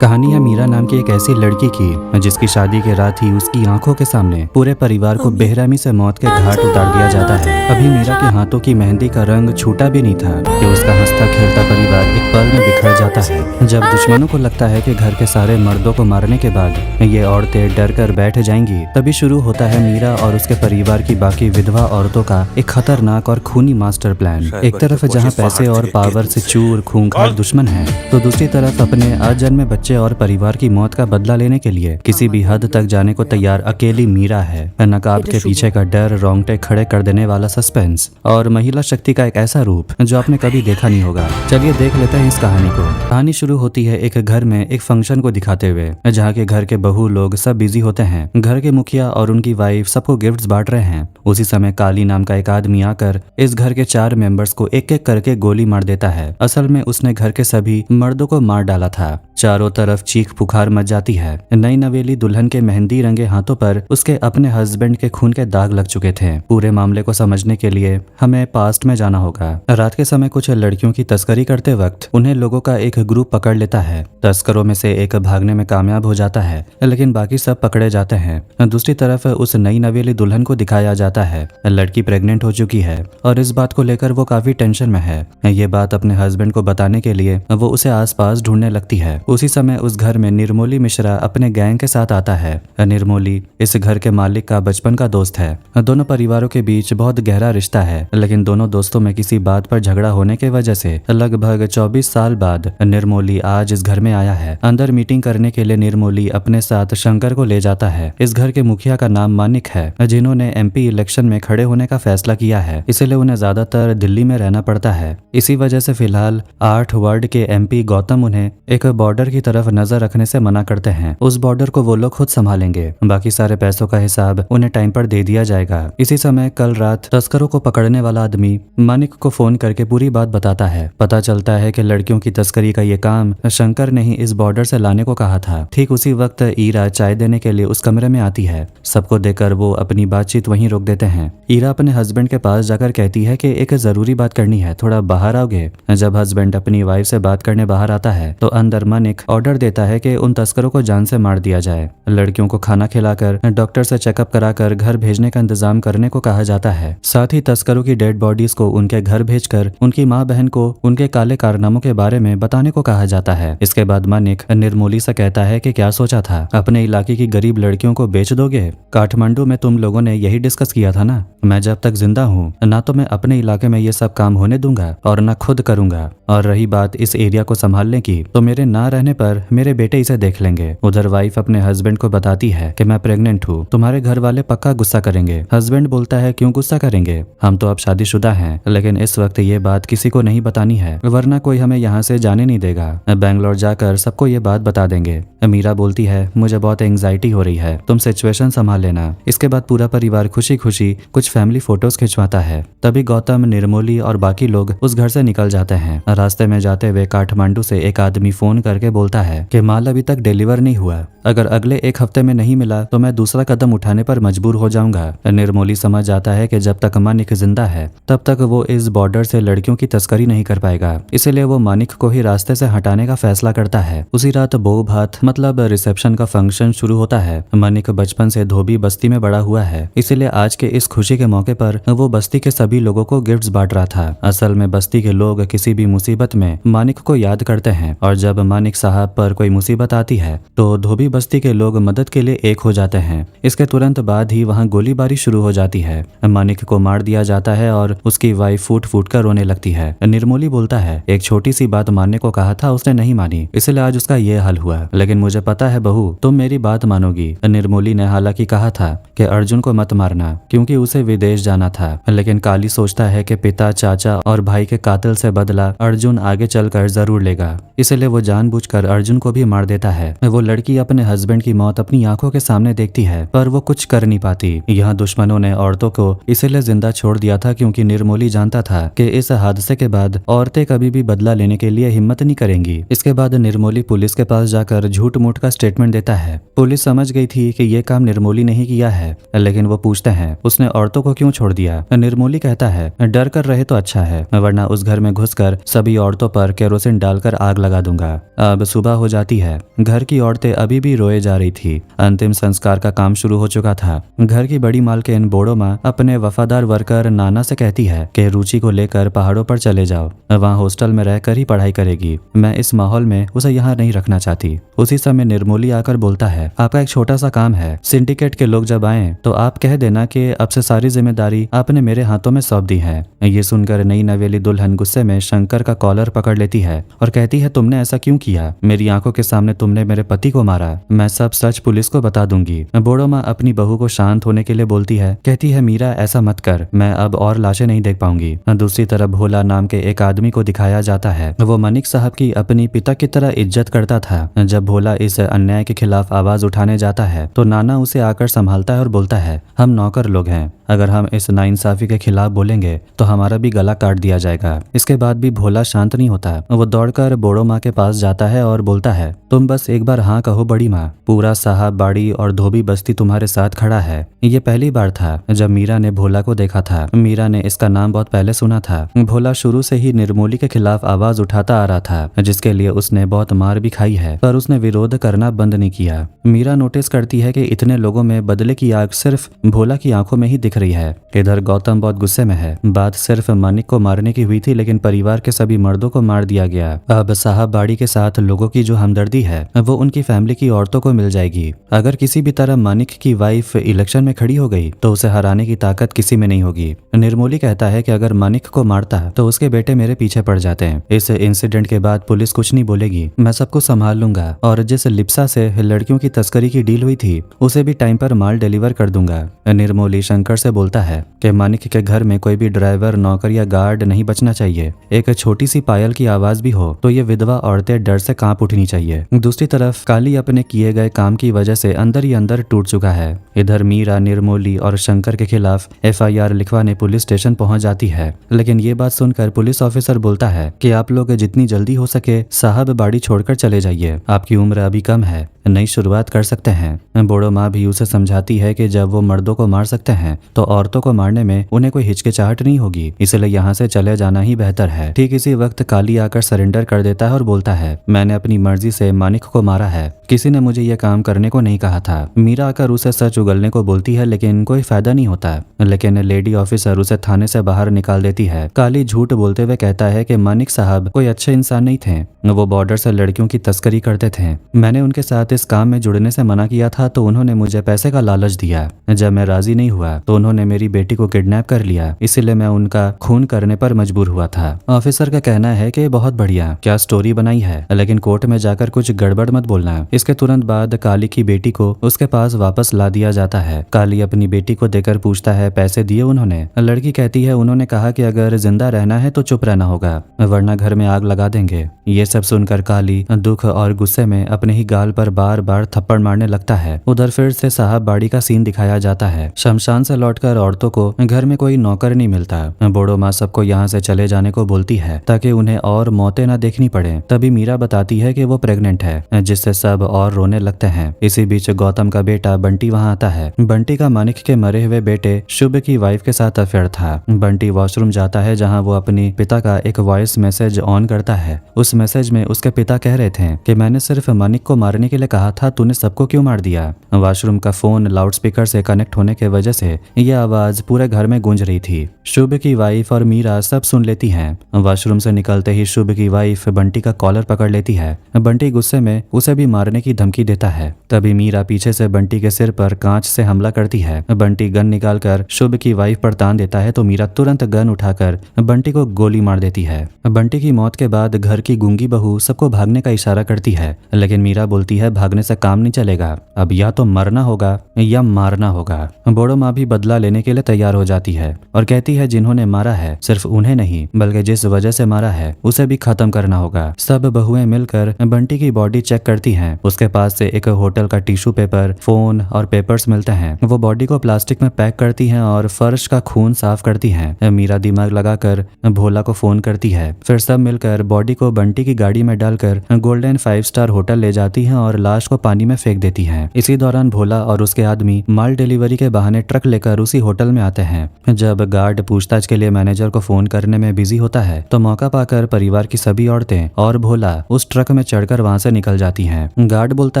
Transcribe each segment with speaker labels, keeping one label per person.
Speaker 1: कहानी है मीरा नाम की एक ऐसी लड़की की जिसकी शादी के रात ही उसकी आंखों के सामने पूरे परिवार को बेरहमी से मौत के घाट उतार दिया जाता है। अभी मीरा के हाथों की मेहंदी का रंग छूटा भी नहीं था कि उसका हंसता खेलता परिवार एक पल में बिखर जाता है। जब दुश्मनों को लगता है कि घर के सारे मर्दों को मारने के बाद ये औरतें डर कर बैठ जाएंगी, तभी शुरू होता है मीरा और उसके परिवार की बाकी विधवा औरतों का एक खतरनाक और खूनी मास्टर प्लान। एक तरफ जहाँ पैसे और पावर से चूर खूंखार दुश्मन है, तो दूसरी तरफ अपने अजन्मे बच्चे और परिवार की मौत का बदला लेने के लिए किसी भी हद तक जाने को तैयार अकेली मीरा है। नकाब के पीछे का डर, रोंगटे खड़े कर देने वाला सस्पेंस और महिला शक्ति का एक ऐसा रूप जो आपने कभी देखा नहीं होगा। चलिए देख लेते हैं इस कहानी को। कहानी शुरू होती है एक घर में एक फंक्शन को दिखाते हुए, जहाँ के घर के बहू लोग सब बिजी होते हैं। घर के मुखिया और उनकी वाइफ सबको गिफ्ट्स बांट रहे हैं। उसी समय काली नाम का एक आदमी आकर इस घर के 4 मेंबर्स को एक एक करके गोली मार देता है। असल में उसने घर के सभी मर्दों को मार डाला था। चारों तरफ चीख पुकार मच जाती है। नई नवेली दुल्हन के मेहंदी रंगे हाथों पर उसके अपने हस्बैंड के खून के दाग लग चुके थे। पूरे मामले को समझने के लिए हमें पास्ट में जाना होगा। रात के समय कुछ लड़कियों की तस्करी करते वक्त उन्हें लोगों का एक ग्रुप पकड़ लेता है। तस्करों में से एक भागने में कामयाब हो जाता है, लेकिन बाकी सब पकड़े जाते हैं। दूसरी तरफ उस नई नवेली दुल्हन को दिखाया जाता है। लड़की प्रेग्नेंट हो चुकी है और इस बात को लेकर वो काफी टेंशन में है। ये बात अपने हस्बैंड को बताने के लिए वो उसे आसपास ढूंढने लगती है। उसी समय उस घर में निर्मोली मिश्रा अपने गैंग के साथ आता है। निर्मोली इस घर के मालिक का बचपन का दोस्त है। दोनों परिवारों के बीच बहुत गहरा रिश्ता है, लेकिन दोनों दोस्तों में किसी बात पर झगड़ा होने की वजह से लगभग 24 साल बाद निर्मोली आज इस घर में आया है। अंदर मीटिंग करने के लिए निर्मोली अपने साथ शंकर को ले जाता है। इस घर के मुखिया का नाम मानिक है, जिन्होंने MP इलेक्शन में खड़े होने का फैसला किया है, इसलिए उन्हें ज्यादातर दिल्ली में रहना पड़ता है। इसी वजह से फिलहाल 8 वार्ड के MP गौतम उन्हें एक बॉर्डर की तरफ नजर रखने से मना करते हैं। उस बॉर्डर को वो लोग खुद संभालेंगे, बाकी सारे पैसों का हिसाब उन्हें टाइम पर दे दिया जाएगा। इसी समय कल रात तस्करों को पकड़ने वाला आदमी मानिक को फोन करके पूरी बात बताता है। पता चलता है कि लड़कियों की तस्करी का ये काम शंकर ने ही इस बॉर्डर से लाने को कहा था। ठीक उसी वक्त ईरा चाय देने के लिए उस कमरे में आती है। सबको देखकर वो अपनी बातचीत वहीं रोक देते हैं। ईरा अपने हस्बैंड के पास जाकर कहती है कि एक जरूरी बात करनी है, थोड़ा बाहर आओगे। जब हस्बैंड अपनी वाइफ से बात करने बाहर आता है तो अंदर मानिक ऑर्डर देता है कि उन तस्करों को जान से मार दिया जाए। लड़कियों को खाना खिलाकर डॉक्टर से चेकअप कराकर घर भेजने का इंतजाम करने को कहा जाता है। साथ ही तस्करों की डेड बॉडीज को उनके घर भेजकर उनकी माँ बहन को उनके काले कारनामों के बारे में बताने को कहा जाता है। इसके बाद मानिक निर्मोली से कहता है कि क्या सोचा था, अपने इलाके की गरीब लड़कियों को बेच दोगे? काठमांडू में तुम लोगों ने यही डिस्कस किया था ना। मैं जब तक जिंदा हूँ ना तो मैं अपने इलाके में ये सब काम होने दूंगा और ना खुद करूंगा। और रही बात इस एरिया को संभालने की, तो मेरे ना रहने पर मेरे बेटे इसे देख लेंगे। उधर वाइफ अपने हस्बैंड को बताती है कि मैं प्रेग्नेंट हूँ, तुम्हारे घर वाले पक्का गुस्सा करेंगे। हस्बैंड बोलता है क्यों गुस्सा करेंगे, हम तो अब शादीशुदा हैं, लेकिन इस वक्त ये बात किसी को नहीं बतानी है, वरना कोई हमें यहाँ से जाने नहीं देगा। बैंगलोर जाकर सबको ये बात बता देंगे। मीरा बोलती है मुझे बहुत एंग्जाइटी हो रही है, तुम सिचुएशन संभाल लेना। इसके बाद पूरा परिवार खुशी खुशी कुछ फैमिली फोटोज खिंचवाता है। तभी गौतम, निर्मोली और बाकी लोग उस घर से निकल जाते हैं। रास्ते में जाते हुए काठमांडू से एक आदमी फोन करके बोलता है कि माल अभी तक डिलीवर नहीं हुआ, अगर अगले 1 हफ्ते में नहीं मिला तो मैं दूसरा कदम उठाने पर मजबूर हो जाऊंगा। निर्मोली समझ जाता है कि जब तक मानिक जिंदा है तब तक वो इस बॉर्डर से लड़कियों की तस्करी नहीं कर पाएगा, इसलिए वो मानिक को ही रास्ते से हटाने का फैसला करता है। उसी रात बो भात मतलब रिसेप्शन का फंक्शन शुरू होता है। मानिक बचपन से धोबी बस्ती में बड़ा हुआ है, इसीलिए आज के इस खुशी के मौके पर वो बस्ती के सभी लोगों को गिफ्ट्स बांट रहा था। असल में बस्ती के लोग किसी भी मुसीबत में मानिक को याद करते हैं, और जब मानिक साहब पर कोई मुसीबत आती है तो धोबी बस्ती के लोग मदद के लिए एक हो जाते हैं। इसके तुरंत बाद ही वहाँ गोलीबारी शुरू हो जाती है। मानिक को मार दिया जाता है और उसकी वाइफ फूट फूट कर रोने लगती है। निर्मोली बोलता है एक छोटी सी बात मानने को कहा था, उसने नहीं मानी, इसलिए आज उसका ये हाल हुआ, लेकिन मुझे पता है बहू तुम मेरी बात मानोगी। निर्मोली ने हालांकि कहा था कि अर्जुन को मत मारना क्योंकि उसे विदेश जाना था, लेकिन काली सोचता है कि पिता, चाचा और भाई के कातिल से बदला अर्जुन आगे चलकर जरूर लेगा, इसलिए वो जानबूझकर अर्जुन को भी मार देता है। वो लड़की अपने अपने हस्बैंड की मौत अपनी आंखों के सामने देखती है, पर वो कुछ कर नहीं पाती। यहाँ दुश्मनों ने औरतों को इसीलिए जिंदा छोड़ दिया था क्योंकि निर्मोली जानता था कि इस हादसे के बाद औरतें कभी भी बदला लेने के लिए हिम्मत नहीं करेंगी। इसके बाद निर्मोली पुलिस के पास जाकर झूठ मूठ का स्टेटमेंट देता है। पुलिस समझ गई थी कि ये काम निर्मोली ने ही किया है, लेकिन वो पूछते हैं उसने औरतों को क्यों छोड़ दिया। निर्मोली कहता है डर कर रहे तो अच्छा है, वरना उस घर में घुसकर सभी औरतों पर केरोसिन डालकर आग लगा दूंगा। अब सुबह हो जाती है। घर की औरतें अभी भी रोए जा रही थी। अंतिम संस्कार का काम शुरू हो चुका था। घर की बड़ी मालकिन बोड़ो माँ अपने वफादार वर्कर नाना से कहती है कि रुचि को लेकर पहाड़ों पर चले जाओ, वहाँ हॉस्टल में रहकर ही पढ़ाई करेगी। मैं इस माहौल में उसे यहाँ नहीं रखना चाहती। उसी समय निर्मोली आकर बोलता है आपका एक छोटा सा काम है, सिंडिकेट के लोग जब आए तो आप कह देना कि अब से सारी जिम्मेदारी आपने मेरे हाथों में सौंप दी है। ये सुनकर नई नवेली दुल्हन गुस्से में शंकर का कॉलर पकड़ लेती है और कहती है तुमने ऐसा क्यों किया? मेरी आंखों के सामने तुमने मेरे पति को मारा। मैं सब सच पुलिस को बता दूंगी। बोड़ो माँ अपनी बहू को शांत होने के लिए बोलती है, कहती है मीरा ऐसा मत कर, मैं अब और लाशें नहीं देख पाऊंगी। दूसरी तरफ भोला नाम के एक आदमी को दिखाया जाता है। वो मनिक साहब की अपनी पिता की तरह इज्जत करता था। जब भोला इस अन्याय के खिलाफ आवाज उठाने जाता है तो नाना उसे आकर संभालता है और बोलता है हम नौकर लोग हैं, अगर हम इस नाइंसाफी के खिलाफ बोलेंगे तो हमारा भी गला काट दिया जाएगा। इसके बाद भी भोला शांत नहीं होता। वो दौड़कर बोड़ो माँ के पास जाता है और बोलता है तुम बस एक बार हाँ कहो बड़ी माँ, पूरा साहब बाड़ी और धोबी बस्ती तुम्हारे साथ खड़ा है। ये पहली बार था जब मीरा ने भोला को देखा था। मीरा ने इसका नाम बहुत पहले सुना था। भोला शुरू से ही निर्मोली के खिलाफ आवाज उठाता आ रहा था, जिसके लिए उसने बहुत मार भी खाई है, पर उसने विरोध करना बंद नहीं किया। मीरा नोटिस करती है कि इतने लोगों में बदले की आग सिर्फ भोला की आंखों में ही दिख रही है। इधर गौतम बहुत गुस्से में है। बात सिर्फ मानिक को मारने की हुई थी, लेकिन परिवार के सभी मर्दों को मार दिया गया। अब साहब बाड़ी के साथ लोगों की जो हमदर्दी है वो उनकी फैमिली की औरतों को मिल जाएगी। अगर किसी भी तरह मानिक की वाइफ इलेक्शन में खड़ी हो गई तो उसे हराने की ताकत किसी में नहीं होगी। निर्मोली कहता है कि अगर मानिक को मारता तो उसके बेटे मेरे पीछे पड़ जाते हैं। इस इंसिडेंट के बाद पुलिस कुछ नहीं बोलेगी, मैं सबको संभाल लूंगा और जिस लिप्सा से लड़कियों की तस्करी की डील हुई थी उसे भी टाइम पर माल डिलीवर कर दूंगा। निर्मोली शंकर से बोलता है कि मानिक के घर में कोई भी ड्राइवर, नौकर या गार्ड नहीं बचना चाहिए। एक छोटी सी पायल की आवाज भी हो तो ये विधवा औरतें डर से कांप उठनी चाहिए। दूसरी तरफ काली अपने किए गए काम की वजह से अंदर ही अंदर टूट चुका है। इधर मीरा, निर्मोली और शंकर के खिलाफ FIR लिखवाने पुलिस स्टेशन पहुंच जाती है, लेकिन ये बात सुनकर पुलिस ऑफिसर बोलता है कि आप लोग जितनी जल्दी हो सके साहब बाड़ी छोड़कर चले जाइए, आपकी उम्र अभी कम है, नई शुरुआत कर सकते हैं। बोड़ो माँ भी उसे समझाती है कि जब वो मर्दों को मार सकते हैं तो औरतों को मारने में उन्हें कोई हिचकिचाहट नहीं होगी, इसलिए यहाँ से चले जाना ही बेहतर है। ठीक इसी वक्त काली आकर सरेंडर कर देता है और बोलता है मैंने अपनी मर्जी से मानिक को मारा है, किसी ने मुझे यह काम करने को नहीं कहा था। मीरा आकर उसे सच उगलने को बोलती है, लेकिन कोई फायदा नहीं होता। लेकिन लेडी ऑफिसर उसे थाने से बाहर निकाल देती है। काली झूठ बोलते हुए कहता है कि मानिक साहब कोई अच्छे इंसान नहीं थे, वो बॉर्डर से लड़कियों की तस्करी करते थे। मैंने उनके साथ इस काम में जुड़ने से मना किया था तो उन्होंने मुझे पैसे का लालच दिया। जब मैं राजी नहीं हुआ तो उन्होंने मेरी बेटी को किडनैप कर लिया, इसीलिए मैं उनका खून करने पर मजबूर हुआ था। ऑफिसर का कहना है कि बहुत बढ़िया, क्या स्टोरी बनाई है, लेकिन कोर्ट में जाकर कुछ गड़बड़ मत बोलना। इसके तुरंत बाद काली की बेटी को उसके पास वापस ला दिया जाता है। काली अपनी बेटी को देकर पूछता है पैसे दिए उन्होंने? लड़की कहती है उन्होंने कहा कि अगर जिंदा रहना है तो चुप रहना होगा, वरना घर में आग लगा देंगे। ये सब सुनकर काली दुख और गुस्से में अपने ही गाल पर बार बार थप्पड़ मारने लगता है। उधर फिर से साहब बाड़ी का सीन दिखाया जाता है। शमशान से लौटकर औरतों को घर में कोई नौकर नहीं मिलता। बोड़ो माँ सबको यहाँ से चले जाने को बोलती है ताकि उन्हें और मौतें न देखनी पड़े। तभी मीरा बताती है कि वो प्रेग्नेंट है, जिससे सब और रोने लगते हैं। इसी बीच गौतम का बेटा बंटी वहाँ आता है। बंटी का मानिक के मरे हुए बेटे शुभ की वाइफ के साथ अफेयर था। बंटी वॉशरूम जाता है जहाँ वो अपनी पिता का एक वॉइस मैसेज ऑन करता है। उस मैसेज में उसके पिता कह रहे थे कि मैंने सिर्फ मानिक को मारने के लिए कहा था, तूने सबको क्यों मार दिया। वॉशरूम का फोन लाउडस्पीकर से कनेक्ट होने की वजह से यह आवाज पूरे घर में गूंज रही थी। शुभ की वाइफ और मीरा सब सुन लेती हैं। वॉशरूम से निकलते ही शुभ की वाइफ बंटी का कॉलर पकड़ लेती है। बंटी गुस्से में उसे भी मारने की धमकी देता है। तभी मीरा पीछे से बंटी के सिर पर कांच से हमला करती है। बंटी गन निकालकर शुभ की वाइफ पर तान देता है तो मीरा तुरंत गन उठाकर बंटी को गोली मार देती है। बंटी की मौत के बाद घर की गूंगी बहू सबको भागने का इशारा करती है, लेकिन मीरा बोलती है भागने से काम नहीं चलेगा, अब या तो मरना होगा या मारना होगा। बोड़ो माँ भी बदला लेने के लिए तैयार हो जाती है और कहती है जिन्होंने मारा है सिर्फ उन्हें नहीं बल्कि जिस वजह से मारा है उसे भी खत्म करना होगा। सब बहुएं मिलकर बंटी की बॉडी चेक करती हैं उसके पास से एक होटल का टिश्यू पेपर, फोन और पेपर्स मिलते हैं। वो बॉडी को प्लास्टिक में पैक करती हैं और फर्श का खून साफ करती हैं। मीरा दिमाग लगाकर भोला को फोन करती है। फिर सब मिलकर बॉडी को बंटी की गाड़ी में डालकर गोल्डन 5 स्टार होटल ले जाती हैं और लाश को पानी में फेंक देती हैं। इसी दौरान भोला और उसके आदमी माल डिलीवरी के बहाने ट्रक लेकर उसी होटल में आते हैं। जब गार्ड पूछताछ के लिए मैनेजर को फोन करने में बिजी होता है तो मौका पाकर परिवार की सभी औरतें और भोला उस ट्रक में चढ़कर वहां से निकल जाती हैं। गार्ड बोलता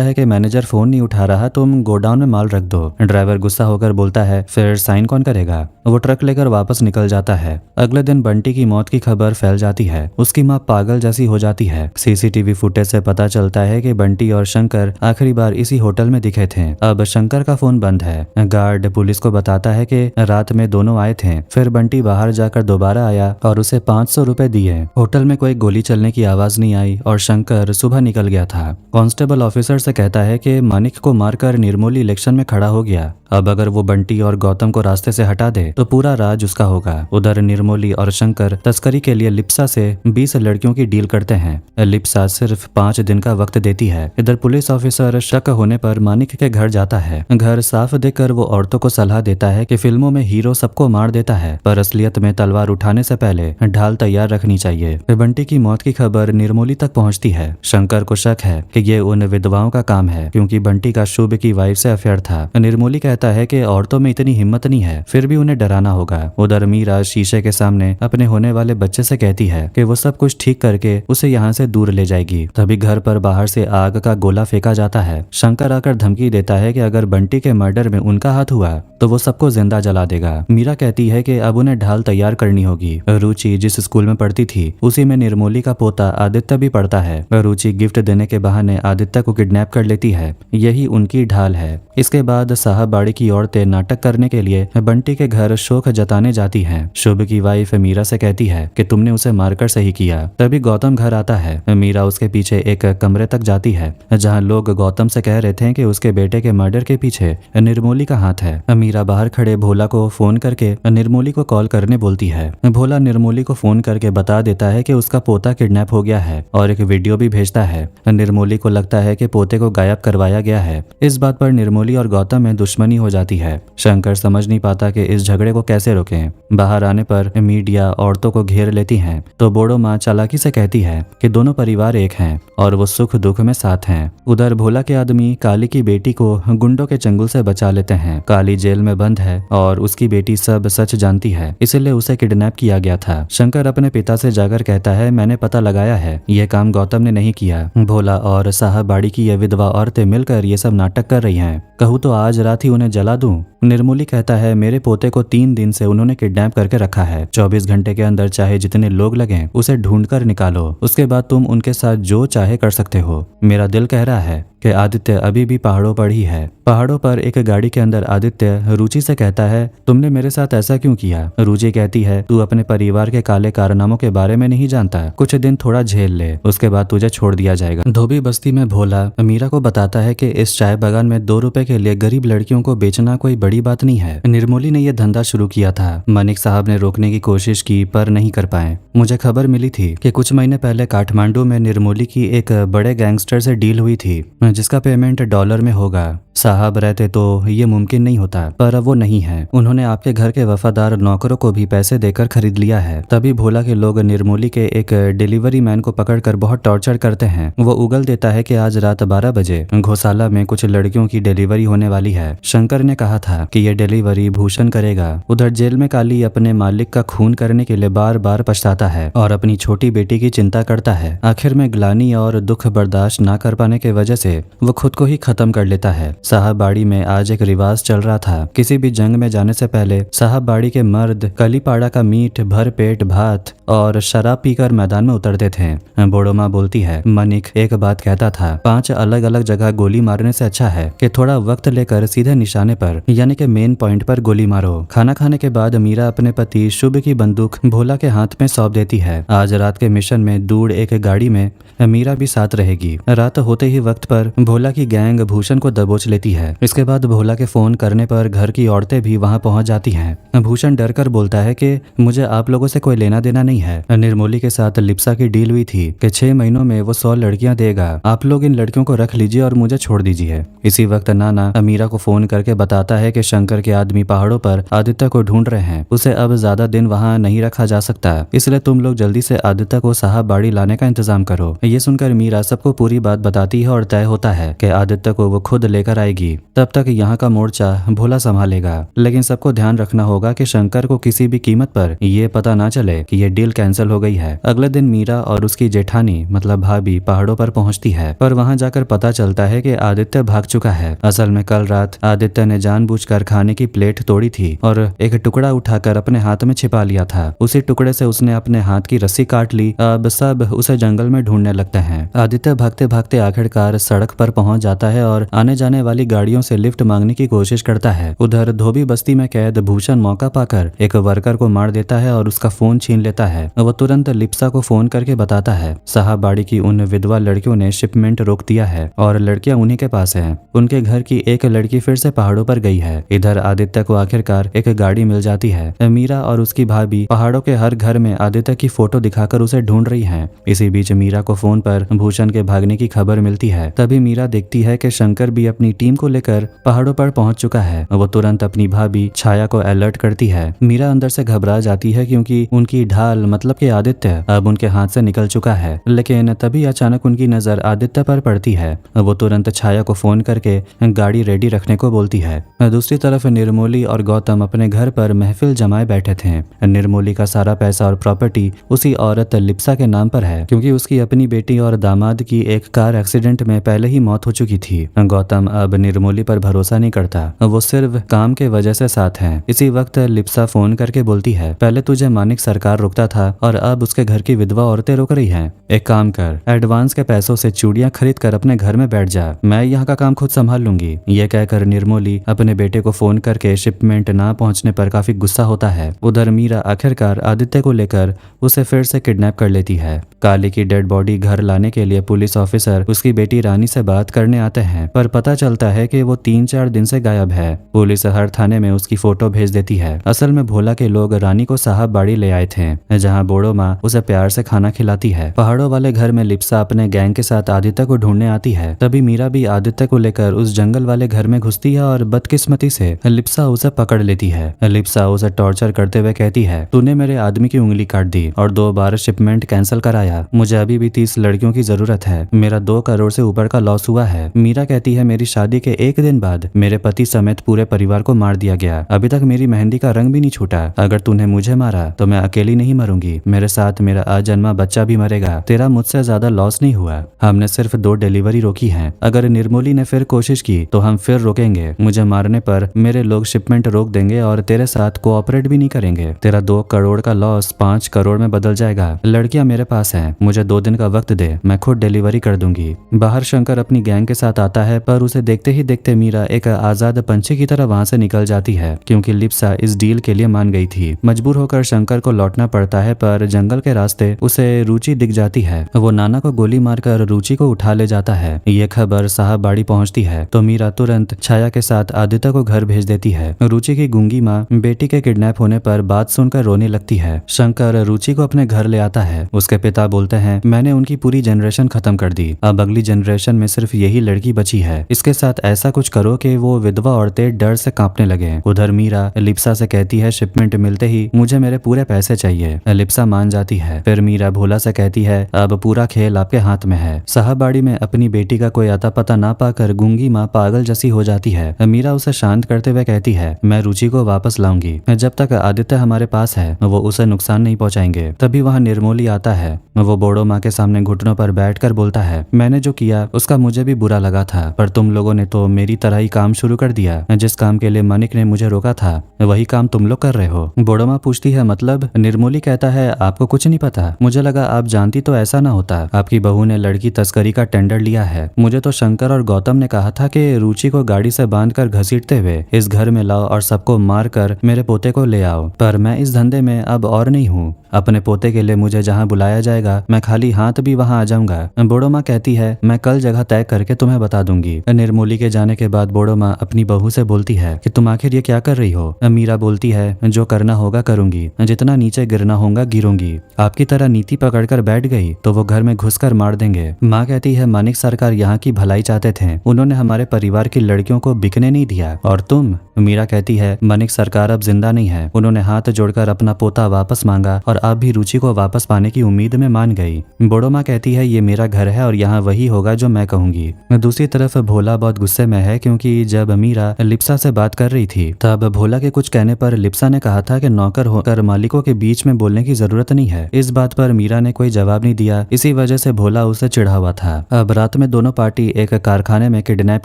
Speaker 1: है कि मैनेजर फोन नहीं उठा रहा, तुम गोडाउन में माल रख दो। ड्राइवर गुस्सा होकर बोलता है फिर साइन कौन करेगा। वो ट्रक लेकर वापस निकल जाता है। अगले दिन बंटी की मौत की खबर फैल जाती है। उसकी माँ पागल जैसी हो जाती है। सीसीटीवी फुटेज से पता चलता है कि बंटी और शंकर आखिरी बार इसी होटल में दिखे थे। अब शंकर का फोन बंद है। गार्ड पुलिस को बताता है कि रात में दोनों आए थे। फिर बंटी बाहर जाकर दोबारा आया और उसे 500 रुपए दिए। होटल में कोई गोली चलने की आवाज नहीं आई और शंकर सुबह निकल गया था। कांस्टेबल ऑफिसर से कहता है कि मानिक को मारकर निर्मोली इलेक्शन में खड़ा हो गया। अब अगर वो बंटी और गौतम को रास्ते से हटा दे तो पूरा राज उसका होगा। उधर निर्मोली और शंकर तस्करी के लिए लिप्सा से 20 लड़कियों की डील करते हैं। लिप्सा सिर्फ 5 दिन का वक्त देती है। इधर पुलिस ऑफिसर शक होने पर मानिक के घर जाता है। घर साफ देखकर वो औरतों को सलाह देता है कि फिल्मों में हीरो सबको मार देता है, पर असलियत में तलवार उठाने से पहले ढाल तैयार रखनी चाहिए। फिर बंटी की मौत की खबर निर्मोली तक पहुंचती है। शंकर को शक है कि ये उन विधवाओं का काम है क्योंकि बंटी का शुभ की वाइफ से अफेयर था। निर्मोली कहता है कि औरतों में इतनी हिम्मत नहीं है, फिर भी उन्हें डराना होगा। उधर मीरा शीशे के सामने अपने होने वाले बच्चे से कहती है कि वो सब कुछ ठीक करके उसे यहाँ से दूर ले जाएगी। तभी घर पर बाहर से आग का गोला फेंका जाता है। शंकर आकर धमकी देता है कि अगर बंटी के मर्डर में उनका हाथ हुआ तो वो सबको जिंदा जला देगा। मीरा कहती है कि अब उन्हें ढाल तैयार करनी होगी। रुचि जिस स्कूल में पढ़ती थी उसी में निर्मोली का पोता आदित्य भी पढ़ता है। रुचि गिफ्ट देने के बहाने आदित्य को किडनैप कर लेती है। यही उनकी ढाल है। इसके बाद साहब बाड़ी की औरतें नाटक करने के लिए बंटी के घर शोक जताने जाती हैं। शुभ की वाइफ मीरा से कहती है कि तुमने उसे मारकर सही किया। तभी गौतम घर आता है। मीरा उसके पीछे एक कमरे तक जाती है जहां लोग गौतम से कह रहे थे कि उसके बेटे के मर्डर के पीछे निर्मोली का हाथ है। मीरा बाहर खड़े भोला को फोन करके निर्मोली को कॉल करने बोलती है। भोला निर्मोली को फोन करके बता देता है कि उसका पोता किडनैप हो गया है और एक वीडियो भी भेजता है। निर्मोली को लगता है कि पोते को गायब करवाया गया है। इस बात पर निर्मोली और गौतम में दुश्मनी हो जाती है। शंकर समझ नहीं पाता कि इस झगड़े को कैसे रोकें। बाहर आने पर मीडिया औरतों को घेर लेती हैं तो बोड़ो माँ चालाकी से कहती है कि दोनों परिवार एक हैं और वो सुख दुख में साथ हैं। उधर भोला के आदमी काली की बेटी को गुंडों के चंगुल से बचा लेते हैं। काली जेल में बंद है और उसकी बेटी सब सच जानती है, इसलिए उसे किडनैप किया गया था। शंकर अपने पिता से जाकर कहता है मैंने पता लगाया है, यह काम गौतम ने नहीं किया। भोला और साहब बाड़ी की ये विधवा औरतें मिलकर ये सब नाटक कर रही हैं। कहूँ तो आज रात ही उन्हें जला दूं। निर्मोली कहता है मेरे पोते को 3 दिन से उन्होंने किडनैप करके रखा है। 24 घंटे के अंदर चाहे जितने लोग लगें उसे ढूंढकर निकालो, उसके बाद तुम उनके साथ जो चाहे कर सकते हो। मेरा दिल कह रहा है कि आदित्य अभी भी पहाड़ों पर ही है। पहाड़ों पर एक गाड़ी के अंदर आदित्य रुचि से कहता है तुमने मेरे साथ ऐसा क्यों किया। रुचि कहती है तू अपने परिवार के काले कारनामों के बारे में नहीं जानता, कुछ दिन थोड़ा झेल ले, उसके बाद तुझे छोड़ दिया जाएगा। धोबी बस्ती में भोला मीरा को बताता है कि इस चाय बागान में 2 रुपए के लिए गरीब लड़कियों को बेचना कोई बड़ी बात नहीं है। निर्मोली ने यह धंधा शुरू किया था। मानिक साहब ने रोकने की कोशिश की पर नहीं कर पाए। मुझे खबर मिली थी कि कुछ महीने पहले काठमांडू में निर्मोली की एक बड़े गैंगस्टर से डील हुई थी जिसका पेमेंट डॉलर में होगा। साहब रहते तो ये मुमकिन नहीं होता, पर अब वो नहीं है। उन्होंने आपके घर के वफादार नौकरों को भी पैसे देकर खरीद लिया है। तभी भोला के लोग निर्मोली के एक डिलीवरी मैन को पकड़कर बहुत टॉर्चर करते हैं। वो उगल देता है कि आज रात 12 बजे घोसाला में कुछ लड़कियों की डिलीवरी होने वाली है। शंकर ने कहा था कि ये डिलीवरी भूषण करेगा। उधर जेल में काली अपने मालिक का खून करने के लिए बार बार पछताता है और अपनी छोटी बेटी की चिंता करता है। आखिर में ग्लानि और दुख बर्दाश्त ना कर पाने की वजह से वो खुद को ही खत्म कर लेता है। साहब बाड़ी में आज एक रिवाज चल रहा था। किसी भी जंग में जाने से पहले साहब बाड़ी के मर्द कलीपाड़ा का मीट, भर पेट भात और शराब पीकर मैदान में उतरते थे। बोड़ो माँ बोलती है मनिक एक बात कहता था 5 अलग अलग जगह गोली मारने से अच्छा है कि थोड़ा वक्त लेकर सीधे निशाने पर यानी खाने के मेन पॉइंट पर गोली मारो। खाना खाने के बाद मीरा अपने पति शुभ की बंदूक भोला के हाथ में सौंप देती है। आज रात के मिशन में दूर एक गाड़ी में मीरा भी साथ रहेगी। रात होते ही वक्त पर भोला की गैंग भूषण को दबोच लेती है। इसके बाद भोला के फोन करने पर घर की औरतें भी वहां पहुंच जाती हैं। भूषण डरकर बोलता है कि मुझे आप लोगों से कोई लेना देना नहीं है। निर्मोली के साथ लिप्सा की डील हुई थी कि 6 महीनों में वो 100 लड़कियां देगा। आप लोग इन लड़कियों को रख लीजिए और मुझे छोड़ दीजिए। इसी वक्त नाना मीरा को फोन करके बताता है कि शंकर के आदमी पहाड़ों पर आदित्य को ढूंढ रहे हैं। उसे अब ज्यादा दिन वहां नहीं रखा जा सकता, इसलिए तुम लोग जल्दी से आदित्य को साहब बाड़ी लाने का इंतजाम करो। ये सुनकर मीरा सबको पूरी बात बताती है और तय होता है कि आदित्य को वो खुद लेकर आएगी। तब तक यहाँ का मोर्चा भोला संभालेगा, लेकिन सबको ध्यान रखना होगा कि शंकर को किसी भी कीमत पर ये पता ना चले कि ये डील कैंसिल हो गई है। अगले दिन मीरा और उसकी जेठानी मतलब भाभी पहाड़ों पर पहुंचती है, पर वहां जाकर पता चलता है कि आदित्य भाग चुका है। असल में कल रात आदित्य ने जानबूझकर खाने की प्लेट तोड़ी थी और एक टुकड़ा उठाकर अपने हाथ में छिपा लिया था। उसी टुकड़े से उसने अपने हाथ की रस्सी काट ली। अब सब उसे जंगल में ढूंढने लगते हैं। आदित्य भागते भागते आखिरकार सड़क पर पहुंच जाता है और आने जाने वाली गाड़ियों से लिफ्ट मांगने की कोशिश करता है। उधर धोबी बस्ती में कैद भूषण मौका पाकर एक वर्कर को मार देता है और उसका फोन छीन लेता है। वो तुरंत लिप्सा को फोन करके बताता है साहब बाड़ी की उन विधवा लड़कियों ने शिपमेंट रोक दिया है और लड़कियां उन्हीं के पास हैं। उनके घर की एक लड़की फिर से पहाड़ों पर गई है। इधर आदित्य को आखिरकार एक गाड़ी मिल जाती है। मीरा और उसकी भाभी पहाड़ों के हर घर में आदित्य की फोटो दिखाकर उसे ढूंढ रही हैं। इसी बीच मीरा को फोन पर भूषण के भागने की खबर मिलती है। तभी मीरा देखती है कि शंकर भी अपनी टीम को लेकर पहाड़ों पर पहुंच चुका है। वो तुरंत अपनी भाभी छाया को अलर्ट करती है। मीरा अंदर से घबरा जाती है क्योंकि उनकी ढाल मतलब कि आदित्य अब उनके हाथ से निकल चुका है। लेकिन तभी अचानक उनकी नजर आदित्य पर पड़ती है। वो तुरंत छाया को फोन करके गाड़ी रेडी रखने को बोलती है। दूसरी तरफ निर्मोली और गौतम अपने घर पर महफिल जमाए बैठे थे। निर्मोली का सारा पैसा और प्रॉपर्टी उसी औरत लिप्सा के नाम पर है, क्योंकि उसकी अपनी बेटी और दामाद की एक कार एक्सीडेंट में पहले ही मौत हो चुकी थी। गौतम अब निर्मोली पर भरोसा नहीं करता, वो सिर्फ काम के वजह से साथ है। इसी वक्त लिप्सा फोन करके बोलती है पहले तुझे मानिक सरकार रोकता था और अब उसके घर की विधवा औरतें रोक रही हैं। एक काम कर, एडवांस के पैसों से चूड़ियां खरीद कर अपने घर में बैठ जा, मैं यहाँ का काम खुद संभाल लूंगी। ये कहकर निर्मोली अपने बेटे को फोन करके शिपमेंट ना पहुंचने पर काफी गुस्सा होता है। उधर मीरा आखिरकार आदित्य को लेकर उसे फिर से किडनैप कर लेती है। काली की डेड बॉडी घर लाने के लिए पुलिस ऑफिसर उसकी बेटी रानी से बात करने आते हैं, पर पता चलता है कि वो 3-4 दिन से गायब है। पुलिस हर थाने में उसकी फोटो भेज देती है। असल में भोला के लोग रानी को साहब बाड़ी ले आए थे, जहाँ बोड़ो माँ उसे प्यार से खाना खिलाती है। पहाड़ों वाले घर में लिप्सा अपने गैंग के साथ आदित्य को ढूंढने आती है। तभी मीरा भी आदित्य को लेकर उस जंगल वाले घर में घुसती है और बदकिस्मती से लिप्सा उसे पकड़ लेती है। लिप्सा उसे टॉर्चर करते हुए कहती है तूने मेरे आदमी की उंगली काट दी और 2 बार शिपमेंट कैंसिल कराया। मुझे अभी भी 30 लड़कियों की जरूरत है। मेरा 2 करोड़ से ऊपर का लॉस हुआ है। मीरा कहती है मेरी शादी के 1 दिन बाद मेरे पति समेत पूरे परिवार को मार दिया गया। अभी तक मेरी मेहंदी का रंग भी नहीं छूटा। अगर तूने मुझे मारा तो मैं अकेली नहीं मरूंगी, मेरे साथ मेरा अजन्मा बच्चा भी मरेगा। तेरा मुझसे ज्यादा लॉस नहीं हुआ। हमने सिर्फ 2 डिलीवरी रोकी है। अगर निर्मोली ने फिर कोशिश की तो हम फिर रोकेंगे। मुझे मारने पर मेरे लोग शिपमेंट रोक देंगे और तेरे साथ कोऑपरेट भी नहीं करेंगे। तेरा 2 करोड़ का लॉस 5 करोड़ में बदल जाएगा। लड़कियां मेरे पास हैं, मुझे 2 दिन का वक्त दे, मैं खुद डिलीवरी कर दूंगी। बाहर शंकर अपनी गैंग के साथ आता है, पर उसे देखते ही देखते मीरा एक आजाद पंछी की तरह वहां से निकल जाती है, क्योंकि लिप्सा इस डील के लिए मान गई थी। मजबूर होकर शंकर को लौटना पड़ता है, पर जंगल के रास्ते उसे रुचि दिख जाती है। वो नाना को गोली मारकर रुचि को उठा ले जाता है। ये खबर साहब बाड़ी पहुंचती है तो मीरा तुरंत छाया के साथ आदित्य को घर भेज देती है। रुचि की गूंगी माँ बेटी के किडनैप होने पर बात सुनकर रोने लगती है। शंकर रुचि को अपने घर ले आता है। उसके पिता बोलते हैं मैंने उनकी पूरी जनरेशन खत्म कर दी, अब अगली जनरेशन में सिर्फ यही लड़की बची है। इसके साथ ऐसा कुछ करो कि वो विधवा औरतें डर से कांपने लगे। उधर मीरा लिप्सा से कहती है शिपमेंट मिलते ही मुझे मेरे पूरे पैसे चाहिए। लिप्सा मान जाती है। फिर मीरा भोला से कहती है अब पूरा खेल आपके हाथ में है। साहबाड़ी में अपनी बेटी का कोई अता पता ना पाकर गूंगी माँ पागल जैसी हो जाती है। मीरा उसे शांत करते हुए कहती है मैं रुचि को वापस लाऊंगी, जब तक आदित्य हमारे पास है वो उसे नुकसान नहीं पहुंचाएंगे। तभी वहाँ निर्मोली आता है। वो बूढ़ो माँ के सामने घुटनों पर बैठकर बोलता है, मैंने जो किया उसका मुझे भी बुरा लगा था, पर तुम लोगों ने तो मेरी तरह ही काम शुरू कर दिया। जिस काम के लिए मानिक ने मुझे रोका था वही काम तुम लोग कर रहे हो। बूढ़ो माँ पूछती है, मतलब? निर्मोली कहता है, आपको कुछ नहीं पता, मुझे लगा आप जानती तो ऐसा ना होता। आपकी बहू ने लड़की तस्करी का टेंडर लिया है। मुझे तो शंकर और गौतम ने कहा था कि रुचि को गाड़ी से बांधकर घसीटते हुए इस घर में लाओ और सबको मार कर मेरे पोते को ले आओ, पर मैं इस धंधे में अब और नहीं हूँ। अपने पोते के लिए मुझे जहाँ बुलाया जाएगा मैं खाली हाथ भी वहाँ आ जाऊंगा। बूढ़ो माँ कहती है, मैं कल जगह तय करके तुम्हें बता दूंगी। निर्मोली के जाने के बाद बूढ़ो माँ अपनी बहू से बोलती है कि तुम आखिर ये क्या कर रही हो? मीरा बोलती है, जो करना होगा करूंगी, जितना नीचे गिरना होगा गिरूंगी। आपकी तरह नीति पकड़कर बैठ गई तो वो घर में घुसकर मार देंगे। माँ कहती है, मानिक सरकार यहाँ की भलाई चाहते थे, उन्होंने हमारे परिवार की लड़कियों को बिकने नहीं दिया। और तुम? मीरा कहती है, मानिक सरकार अब जिंदा नहीं है, उन्होंने हाथ जोड़कर अपना पोता वापस मांगा और आप भी रुचि को वापस पाने की उम्मीद में मान गई। बूढ़ो माँ कहती है, ये मेरा घर है और यहाँ वही होगा जो मैं कहूंगी। दूसरी तरफ भोला बहुत गुस्से में है, क्योंकि जब मीरा लिप्सा से बात कर रही थी तब भोला के कुछ कहने पर लिप्सा ने कहा था कि नौकर होकर मालिकों के बीच में बोलने की जरूरत नहीं है। इस बात पर मीरा ने कोई जवाब नहीं दिया, इसी वजह से भोला उसे चिढ़ा हुआ था। अब रात में दोनों पार्टी एक कारखाने में किडनैप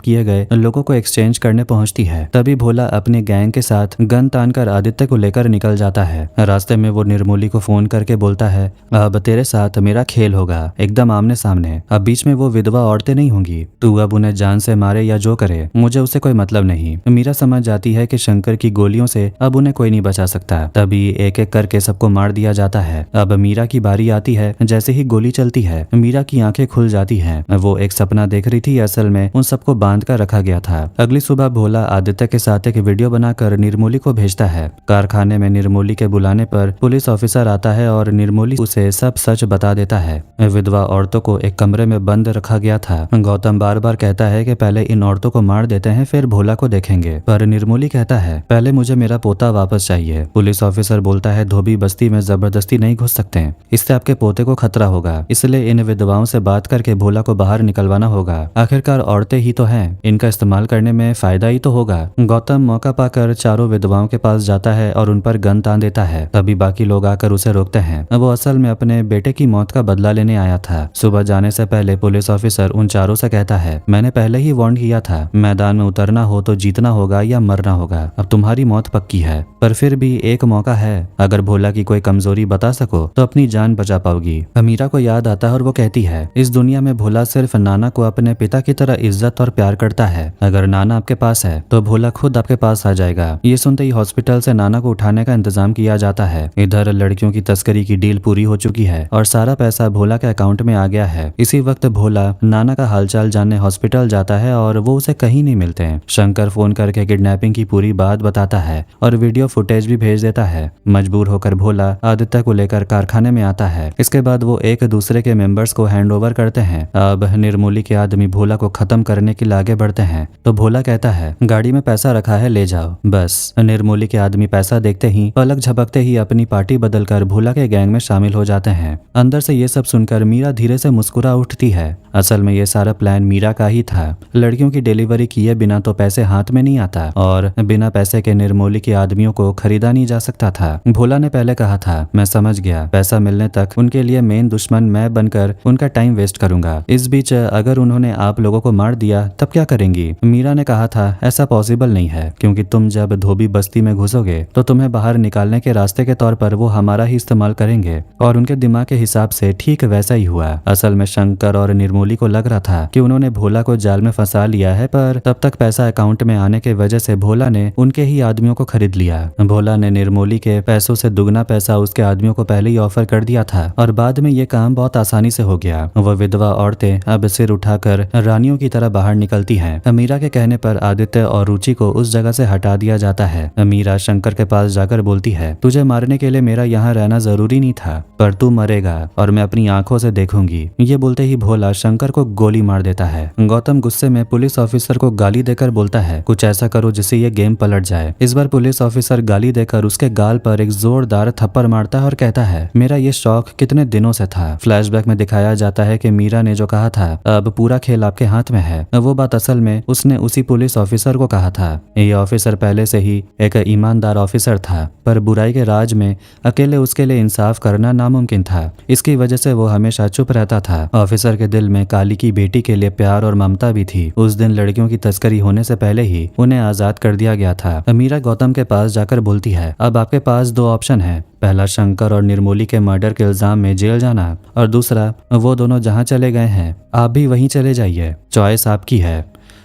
Speaker 1: किए गए लोगों को एक्सचेंज करने पहुंचती है। तभी भोला अपने गैंग के साथ गन तानकर आदित्य को लेकर निकल जाता है। रास्ते में वो निर्मोली को फोन करके बोलता है, अब तेरे साथ मेरा खेल होगा, एकदम आमने सामने। अब बीच में वो विधवा औरतें नहीं होंगी, तू अब उन्हें जान से मारे या जो करे, मुझे उससे कोई मतलब नहीं। मीरा समझ जाती है कि शंकर की गोलियों से अब उन्हें कोई नहीं बचा सकता। तभी एक एक करके सबको मार दिया जाता है। अब मीरा की बारी आती है। जैसे ही गोली चलती है मीरा की आंखें खुल जाती हैं। वो एक सपना देख रही थी, असल में उन सबको बांध कर रखा गया था। अगली सुबह भोला आदित्य के साथ एक वीडियो बनाकर निर्मोली को भेजता है। कारखाने में निर्मोली के बुलाने पर पुलिस ऑफिसर आता है और निर्मोली उसे सब सच बता देता है। विधवा औरतों को एक कमरे में बंद रखा गया था। गौतम बार बार कहता है कि पहले इन औरतों को मार देते हैं फिर भोला को देखेंगे, पर निर्मोली कहता है, पहले मुझे मेरा पोता वापस चाहिए। पुलिस ऑफिसर बोलता है, धोबी बस्ती में जबरदस्ती नहीं घुस सकते, इससे आपके पोते को खतरा होगा, इसलिए इन विधवाओं से बात करके भोला को बाहर निकलवाना होगा। आखिरकार औरतें ही तो हैं, इनका इस्तेमाल करने में फायदा ही तो होगा। गौतम मौका पाकर चारों विधवाओं के पास जाता है और उन पर गन तान देता है। तभी बाकी लोग आकर उसे रोकते हैं। वो असल में अपने बेटे की मौत का बदला लेने आया था। सुबह जाने से पहले पुलिस ऑफिसर उन चारों से कहता है, मैंने पहले ही वार्न किया था, मैदान में उतरना हो तो जीतना होगा या मरना होगा। अब तुम्हारी मौत पक्की है, पर फिर भी एक मौका है, अगर भोला की कोई कमजोरी बता सको तो अपनी जान बचा पाओगी। मीरा को याद आता है और वो कहती है, इस दुनिया में भोला सिर्फ नाना को अपने पिता की तरह इज्जत और प्यार करता है। अगर नाना आपके पास है तो भोला खुद आपके पास आ जाएगा। ये सुनते ही हॉस्पिटल से नाना को उठाने का इंतजाम किया जाता है। इधर लड़कियों की तस्करी की डील पूरी हो चुकी है और सारा पैसा भोला के अकाउंट में आ गया है। इसी वक्त भोला नाना का हालचाल जानने हॉस्पिटल जाता है और वो उसे कहीं नहीं मिलते हैं। शंकर फोन करके किडनैपिंग की पूरी बात बताता है और वीडियो फुटेज भी भेज देता है। मजबूर होकर भोला आदित्य को लेकर कारखाने में आता है। इसके बाद वो एक दूसरे के मेंबर्स को हैंडओवर करते हैं। अब निर्मोली के आदमी भोला को खत्म करने के लिए आगे बढ़ते हैं तो भोला कहता है, गाड़ी में पैसा रखा है, ले जाओ। बस निर्मोली के आदमी पैसा देखते ही पलक झपकते ही अपनी पार्टी बदलकर भोला के गैंग में शामिल हो जाते हैं। अंदर से ये सब सुनकर मीरा धीरे से मुस्कुरा उठती है। असल में ये सारा प्लान मीरा का ही था। लड़कियों की डिलीवरी किए बिना तो पैसे हाथ में नहीं आता और बिना पैसे के निर्मोली के आदमियों को खरीदा नहीं जा सकता था। भोला ने पहले कहा था, मैं समझ गया, पैसा मिलने तक उनके लिए मेन दुश्मन मैं बनकर उनका टाइम वेस्ट करूंगा। इस बीच अगर उन्होंने आप लोगों को मार दिया तब क्या करेंगी? मीरा ने कहा था, ऐसा पॉसिबल नहीं है, क्योंकि तुम जब धोबी बस्ती में घुसोगे तो तुम्हें बाहर निकालने के रास्ते के तौर पर वो हमारा ही इस्तेमाल करेंगे। और उनके दिमाग के हिसाब से ठीक वैसा ही हुआ। असल में शंकर और निर्मोली को लग रहा था कि उन्होंने भोला को जाल में फंसा लिया है, पर तब तक पैसा अकाउंट में आने के वजह से भोला ने उनके ही आदमियों को खरीद लिया। भोला ने निर्मोली के पैसों से दुगना पैसा उसके आदमियों को पहले ही ऑफर कर दिया था और बाद में ये काम बहुत आसानी से हो गया। वह विधवा औरतें अब सिर उठाकर रानियों की तरह बाहर निकलती हैं। मीरा के कहने पर आदित्य और रुचि को उस जगह से हटा दिया जाता है। मीरा शंकर के पास जाकर बोलती है, तुझे मारने के लिए मेरा यहाँ रहना जरूरी नहीं था, पर तू मरेगा और मैं अपनी आंखों से देखूंगी। ये बोलते ही भोला शंकर शंकर को गोली मार देता है। गौतम गुस्से में पुलिस ऑफिसर को गाली देकर बोलता है, कुछ ऐसा करो जिससे ये गेम पलट जाए। इस बार पुलिस ऑफिसर गाली देकर उसके गाल पर एक जोरदार थप्पड़ मारता है और कहता है, मेरा ये शौक कितने दिनों से था। फ्लैशबैक में दिखाया जाता है कि मीरा ने जो कहा था अब पूरा खेल आपके हाथ में है, वो बात असल में उसने उसी पुलिस ऑफिसर को कहा था। ये ऑफिसर पहले से ही एक ईमानदार ऑफिसर था, पर बुराई के राज में अकेले उसके लिए इंसाफ करना नामुमकिन था। इसकी वजह से वो हमेशा चुप रहता था। ऑफिसर के दिल में काली की बेटी के लिए प्यार और ममता भी थी। उस दिन लड़कियों की तस्करी होने से पहले ही उन्हें आजाद कर दिया गया था। मीरा गौतम के पास जाकर बोलती है, अब आपके पास दो ऑप्शन है, पहला शंकर और निर्मोली के मर्डर के इल्जाम में जेल जाना, और दूसरा वो दोनों जहाँ चले गए हैं आप भी वहीं चले जाइए, चॉइस आपकी है।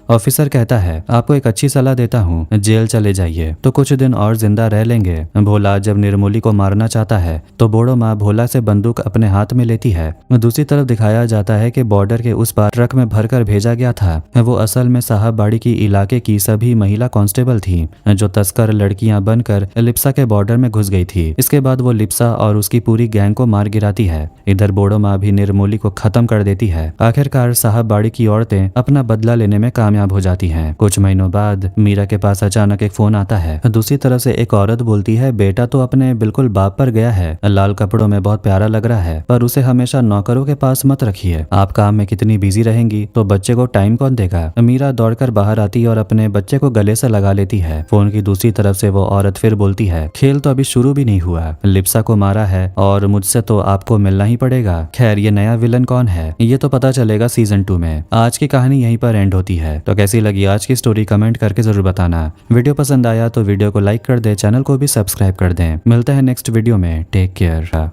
Speaker 1: ऑफिसर कहता है, आपको एक अच्छी सलाह देता हूँ, जेल चले जाइए तो कुछ दिन और जिंदा रह लेंगे। भोला जब निर्मोली को मारना चाहता है तो बूढ़ो माँ भोला से बंदूक अपने हाथ में लेती है। दूसरी तरफ दिखाया जाता है कि बॉर्डर के उस पार ट्रक में भरकर भेजा गया था वो असल में साहबबाड़ी की इलाके की सभी महिला कांस्टेबल थी, जो तस्कर लड़कियां बनकर लिप्सा के बॉर्डर में घुस गई थी। इसके बाद वो लिप्सा और उसकी पूरी गैंग को मार गिराती है। इधर बूढ़ो माँ भी निर्मोली को खत्म कर देती है। आखिरकार साहबबाड़ी की औरतें अपना बदला लेने में कामयाब हो जाती हैं। कुछ महीनों बाद मीरा के पास अचानक एक फोन आता है। दूसरी तरफ से एक औरत बोलती है, बेटा तो अपने बिल्कुल बाप पर गया है, लाल कपड़ों में बहुत प्यारा लग रहा है, पर उसे हमेशा नौकरों के पास मत रखिए। आप काम में कितनी बिजी रहेंगी तो बच्चे को टाइम कौन देगा। मीरा दौड़कर बाहर आती है और अपने बच्चे को गले से लगा लेती है। फोन की दूसरी तरफ से वो औरत फिर बोलती है, खेल तो अभी शुरू भी नहीं हुआ, लिप्सा को मारा है और मुझसे तो आपको मिलना ही पड़ेगा। खैर ये नया विलन कौन है ये तो पता चलेगा सीजन 2 में। आज की कहानी यहीं पर एंड होती है। तो कैसी लगी आज की स्टोरी कमेंट करके जरूर बताना। वीडियो पसंद आया तो वीडियो को लाइक कर दे, चैनल को भी सब्सक्राइब कर दें। मिलते हैं नेक्स्ट वीडियो में। Take care.